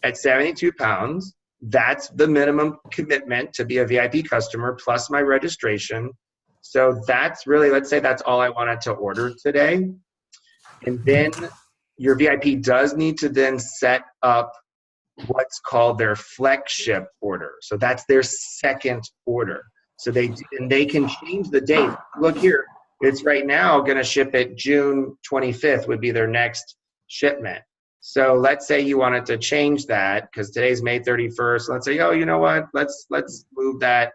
at 72 pounds. That's the minimum commitment to be a VIP customer plus my registration. So that's really, let's say that's all I wanted to order today. And then your VIP does need to then set up what's called their flagship order. So that's their second order. So they can change the date. Look here, it's right now going to ship it June 25th would be their next shipment. So let's say you wanted to change that because today's May 31st. Let's say, oh, you know what? Let's move that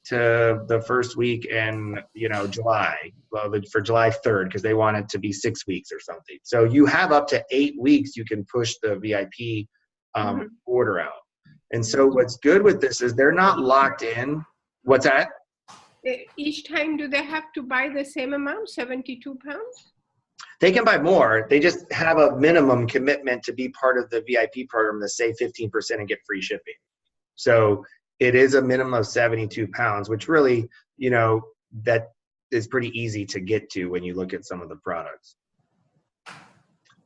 to the first week in, July, for July 3rd, because they want it to be 6 weeks or something. So you have up to 8 weeks you can push the VIP order out. And so what's good with this is they're not locked in. What's that? Each time, do they have to buy the same amount, 72 pounds? They can buy more. They just have a minimum commitment to be part of the VIP program to save 15% and get free shipping. So it is a minimum of 72 pounds, which really, that is pretty easy to get to when you look at some of the products.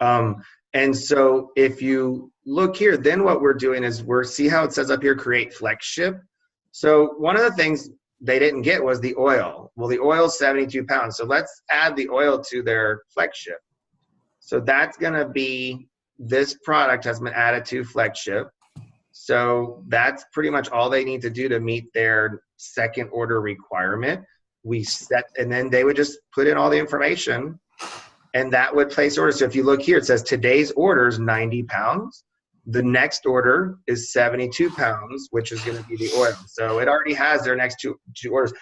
And so if you look here, then what we're doing is see how it says up here, create flex ship. So one of the things they didn't get was the oil. Well, the oil is 72 pounds. So let's add the oil to their flex ship. So that's going to be, this product has been added to flex ship. So that's pretty much all they need to do to meet their second order requirement. And then they would just put in all the information and that would place orders. So if you look here, it says today's order is 90 pounds. The next order is 72 pounds, which is going to be the oil. So it already has their next two orders.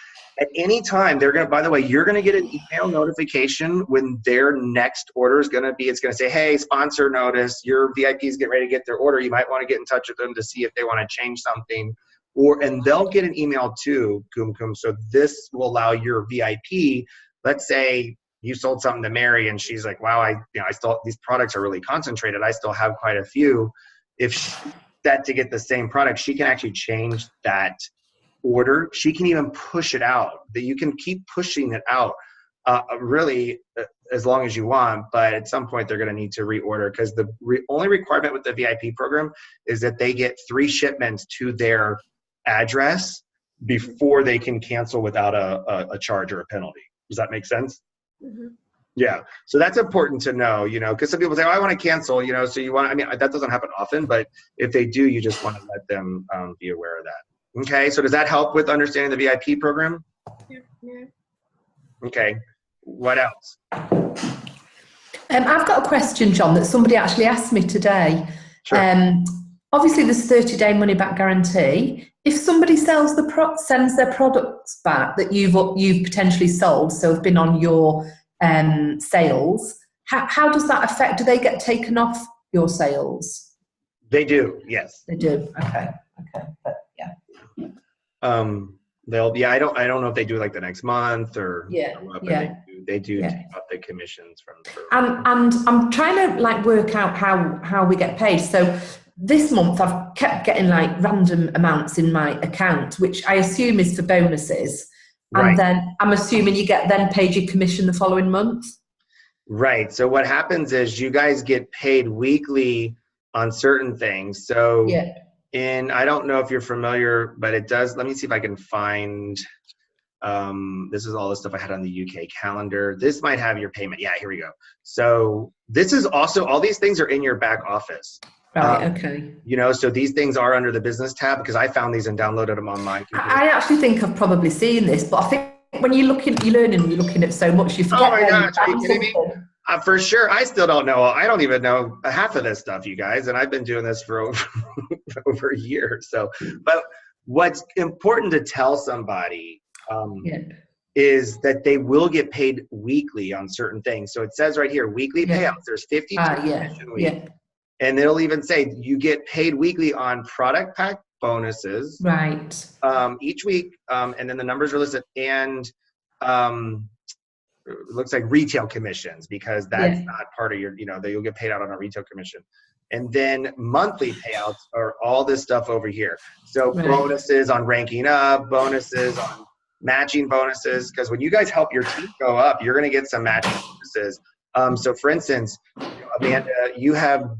At any time, they're going to, by the way, you're going to get an email notification when their next order is going to be, it's going to say, hey, sponsor notice, your VIPs get ready to get their order. You might want to get in touch with them to see if they want to change something. And they'll get an email too, Kumkum. So this will allow your VIP, let's say you sold something to Mary and she's like, wow, I still, these products are really concentrated. I still have quite a few. If she's set to get the same product, she can actually change that order. She can even push it out. That you can keep pushing it out really as long as you want, but at some point they're going to need to reorder because the only requirement with the VIP program is that they get 3 shipments to their address before they can cancel without a charge or a penalty. Does that make sense? Mm-hmm. Yeah. So that's important to know, because some people say, oh, I want to cancel, so you want, that doesn't happen often, but if they do, you just want to let them be aware of that. Okay. So does that help with understanding the VIP program? Yeah. Okay. What else? I've got a question, John, that somebody actually asked me today. Sure. Obviously, there's 30-day money-back guarantee. If somebody sends their products back that you've potentially sold, so have been on your sales, how does that affect? Do they get taken off your sales? They do. Yes. They do. Okay. But, yeah. I don't know if they do like the next month or what, but they do take up the commissions from. And I'm trying to work out how we get paid. So this month I've kept getting random amounts in my account, which I assume is for bonuses. Right. And then I'm assuming you get then paid your commission the following month. Right. So what happens is you guys get paid weekly on certain things. So I don't know if you're familiar, but it does. Let me see if I can find. This is all the stuff I had on the UK calendar. This might have your payment. Yeah, here we go. So this is also, all these things are in your back office. Right, okay. So these things are under the business tab because I found these and downloaded them on my computer. I actually think I've probably seen this, but I think when you're learning and you're looking at so much, you forget. Oh my gosh, are you kidding me? For sure. I still don't know. I don't even know half of this stuff, you guys. And I've been doing this for over a year. So, but what's important to tell somebody is that they will get paid weekly on certain things. So it says right here, weekly payouts. There's 52 commission week. And it'll even say you get paid weekly on product pack bonuses. Right. Each week. And then the numbers are listed. And it looks like retail commissions because that's not part of your, that you'll get paid out on a retail commission. And then monthly payouts are all this stuff over here. So bonuses on ranking up, bonuses on matching bonuses. Because when you guys help your team go up, you're going to get some matching bonuses. So for instance, Amanda, you have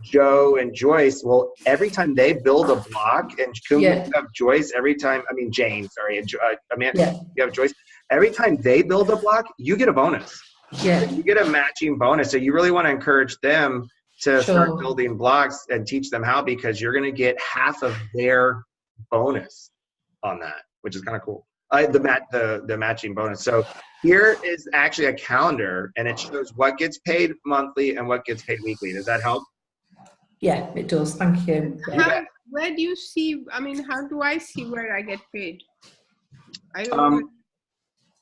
Joe and Joyce. Well, every time they build a block, and you have Joyce every time, Jane, sorry, and Amanda, you have Joyce. Every time they build a block, you get a bonus. Yeah. You get a matching bonus. So you really want to encourage them to start building blocks and teach them how, because you're going to get half of their bonus on that, which is kind of cool. The matching bonus. So here is actually a calendar, and it shows what gets paid monthly and what gets paid weekly. Does that help? Yeah, it does. Thank you. Yeah. Where do you see, I mean, how do I see where I get paid? I don't know.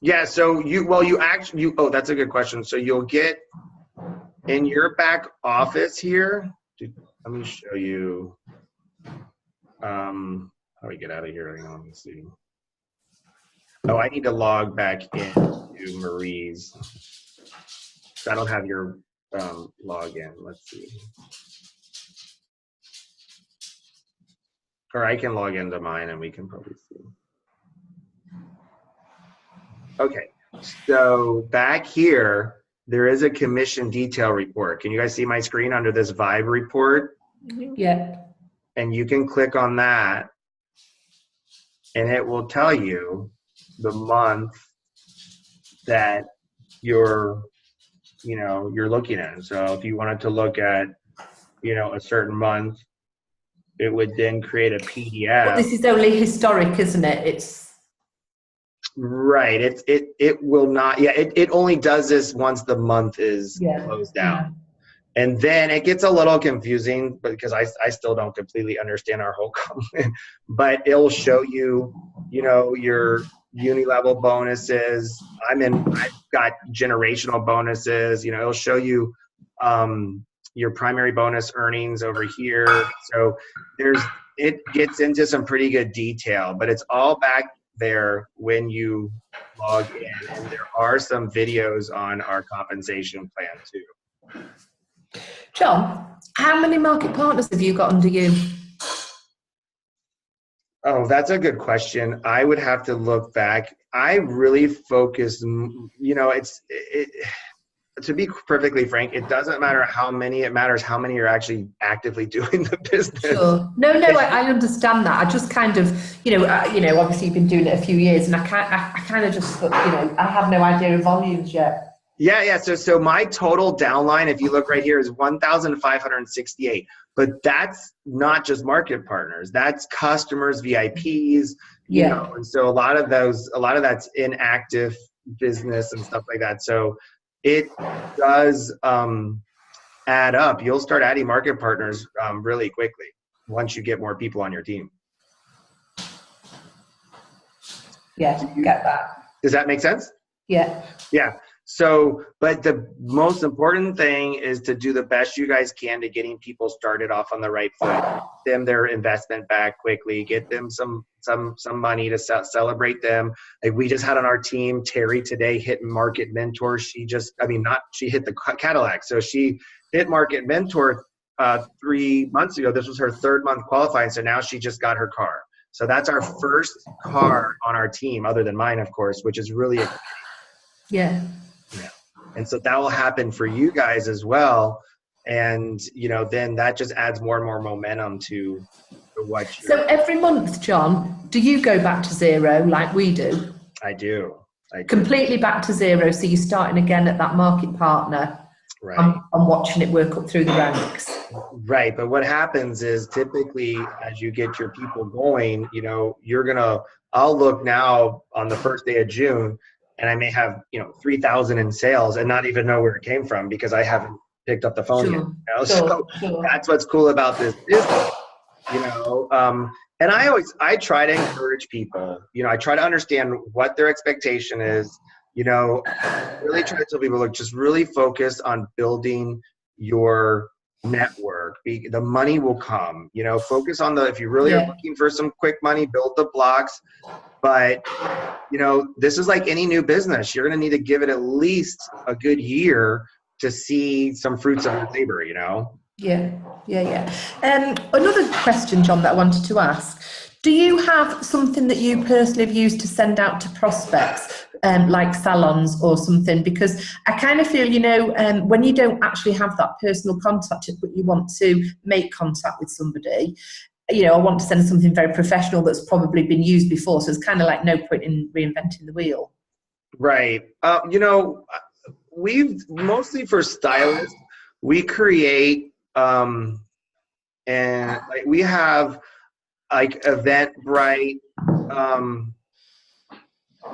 Yeah, so oh, that's a good question. So you'll get in your back office here. Let me show you. How do we get out of here? Let me see. Oh, I need to log back into Marie's. I don't have your login. Let's see. Or I can log into mine and we can probably see. Okay, so back here, there is a commission detail report. Can you guys see my screen under this Vibe report? Yeah. And you can click on that and it will tell you the month that you're looking at. So if you wanted to look at, a certain month, it would then create a PDF. But this is only historic, isn't it? It's right. It will not. Yeah. It only does this once the month is closed out. Yeah. And then it gets a little confusing because I still don't completely understand our whole comment, but it'll show you, your uni-level bonuses. I've got generational bonuses, it'll show you your primary bonus earnings over here. So it gets into some pretty good detail, but it's all back there when you log in. And there are some videos on our compensation plan too. John, how many market partners have you got under you? Oh, that's a good question. I would have to look back. I really focus, to be perfectly frank, it doesn't matter how many, it matters how many are actually actively doing the business. Sure. No, I understand that. I just kind of, obviously you've been doing it a few years and I kind of just, I have no idea of volumes yet. Yeah. So my total downline, if you look right here, is 1,568. But that's not just market partners. That's customers, VIPs, and so a lot of that's inactive business and stuff like that. So it does add up. You'll start adding market partners really quickly once you get more people on your team. Yeah, get that. Does that make sense? Yeah. Yeah. So, but the most important thing is to do the best you guys can to getting people started off on the right foot, get them their investment back quickly, get them some money to celebrate them. Like we just had on our team, Terry today hit Market Mentor. She hit the Cadillac. So she hit Market Mentor 3 months ago. This was her 3rd month qualifying. So now she just got her car. So that's our first car on our team, other than mine, of course, which is really exciting. Yeah. And so that will happen for you guys as well. And, then that just adds more and more momentum to what you're. So every month, John, do you go back to zero like we do? I do. Completely back to zero. So you're starting again at that market partner. Right. I'm watching it work up through the ranks. Right. But what happens is typically as you get your people going, I'll look now on the first day of June, and I may have, 3,000 in sales and not even know where it came from because I haven't picked up the phone yet. So that's what's cool about this business, and I try to encourage people, I try to understand what their expectation is, really try to tell people, look, just really focus on building your network. The money will come, focus on if you really are looking for some quick money, build the blocks. But, this is like any new business. You're going to need to give it at least a good year to see some fruits of your labor, Yeah. Another question, John, that I wanted to ask. Do you have something that you personally have used to send out to prospects, like salons or something? Because I kind of feel, when you don't actually have that personal contact, but you want to make contact with somebody, I want to send something very professional that's probably been used before. So it's kind of like no point in reinventing the wheel. Right. we've mostly for stylists, we create, and like we have like Eventbrite,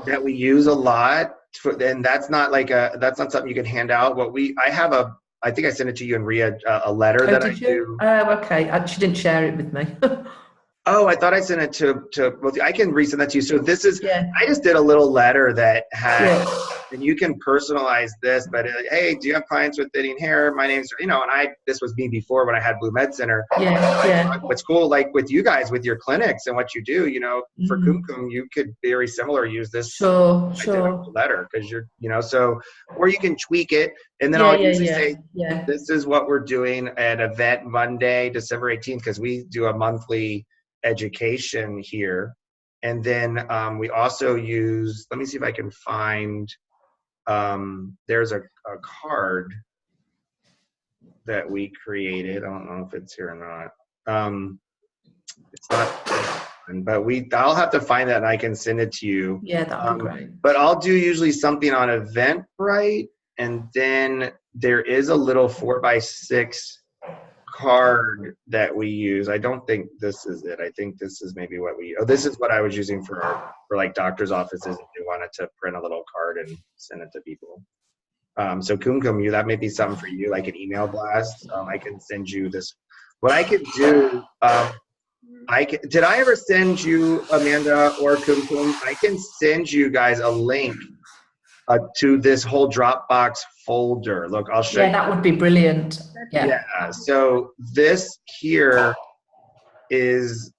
that we use a lot, and that's not something you can hand out. I think I sent it to you and Ria, a letter that I do. Oh, okay. She didn't share it with me. Oh, I thought I sent it to both. I can resend that to you. So this is, Yeah. I just did a little letter that had, Yeah. and you can personalize this, but hey, do you have clients with thinning hair? My name's, and this was me before when I had Blue Med Center. Yeah. What's cool, like with you guys, with your clinics and what you do, for Kumkum, you could very similar use this identical letter because so, or you can tweak it. And then I'll usually say, this is what we're doing at event Monday, December 18th, because we do a monthly education here. And then we also use, let me see if I can find, there's a card that we created. I don't know if it's here or not. It's not, but I'll have to find that and I can send it to you. Yeah, that'd be great. But I'll do usually something on Eventbrite, and then there is a little 4x6 card that we use. I don't think this is it. I think this is maybe what this is what I was using for like doctor's offices if they wanted to print a little card and send it to people. So Kumkum, that may be something for you, like an email blast. I can send you this. What I could do, did I ever send you, Amanda or Kumkum? I can send you guys a link to this whole Dropbox folder. Look, I'll show you. Yeah, that would be brilliant. Yeah. So this here is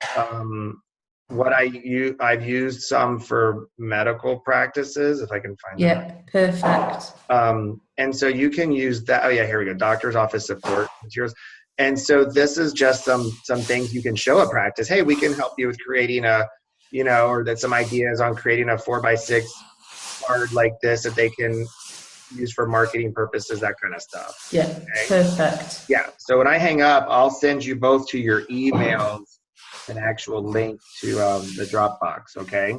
what I've used some for medical practices, if I can find that. Yeah, perfect. And so you can use that. Oh yeah, here we go. Doctor's office support materials. And so this is just some things you can show a practice. Hey, we can help you with creating or that some ideas on creating a 4x6 card like this that they can use for marketing purposes, that kind of stuff. Yeah, okay? Perfect. Yeah, so when I hang up, I'll send you both to your emails an actual link to the Dropbox, okay?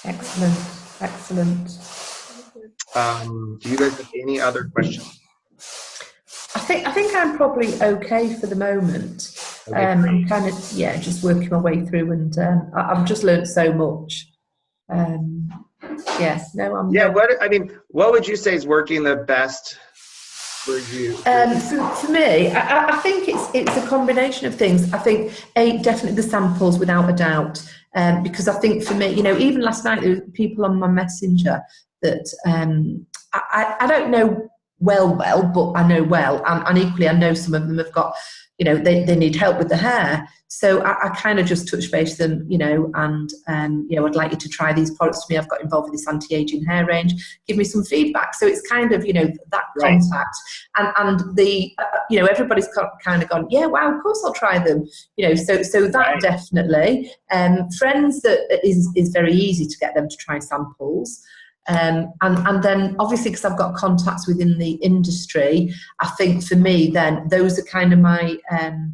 Excellent. Do you guys have any other questions? I think I'm probably okay for the moment. I'm kind of, just working my way through, and I've just learned so much. What would you say is working the best for you? For me, I think it's a combination of things. I think definitely the samples, without a doubt, because I think for me, even last night there were people on my messenger that I don't know well, but I know well, and equally I know some of them have got, they need help with the hair. So I kind of just touch base with them, and I'd like you to try these products for me. I've got involved with this anti-aging hair range. Give me some feedback. So it's kind of, that contact, and the, everybody's kind of gone, yeah, wow, of course I'll try them. So that definitely. Friends, that is very easy to get them to try samples. And then obviously, because I've got contacts within the industry, I think for me then those are kind of my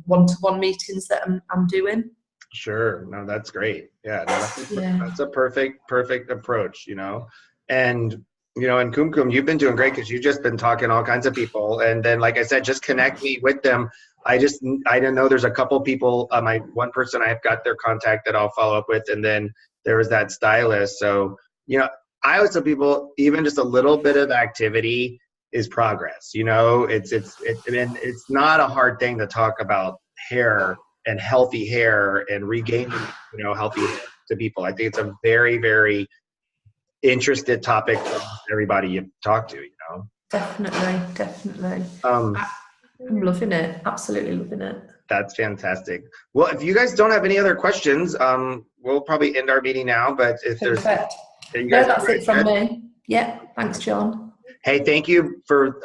one-to-one meetings that I'm doing. Sure. No, that's great. Yeah, that's a perfect approach, and and Kumkum, you've been doing great because you've just been talking to all kinds of people, and then like I said, just connect me with them. I didn't know there's a couple people, my one person I've got their contact that I'll follow up with, and then there was that stylist. So I always tell people, even just a little bit of activity is progress. It's not a hard thing to talk about hair and healthy hair and regaining, healthy hair to people. I think it's a very, very interested topic for everybody you talk to. Definitely. I'm loving it. Absolutely loving it. That's fantastic. Well, if you guys don't have any other questions, we'll probably end our meeting now. But if there's that's it from me. Yeah, thanks, John. Hey, thank you for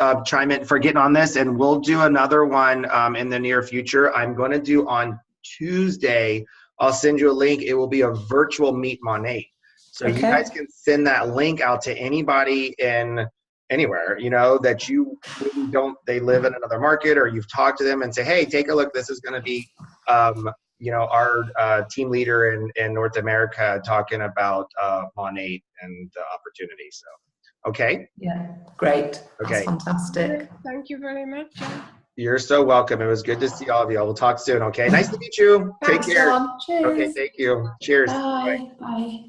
for getting on this, and we'll do another one in the near future. I'm going to do on Tuesday. I'll send you a link. It will be a virtual Meet Monat. So you guys can send that link out to anybody in anywhere, that you really they live in another market, or you've talked to them and say, hey, take a look. This is going to be our team leader in North America talking about Monat and the opportunity. So Okay? Yeah, great. Okay. That's fantastic. Thank you very much. You're so welcome. It was good to see all of you. We'll talk soon, okay? Nice to meet you. Take Thanks, care. John. Cheers. Okay, thank you. Cheers. Bye. Bye.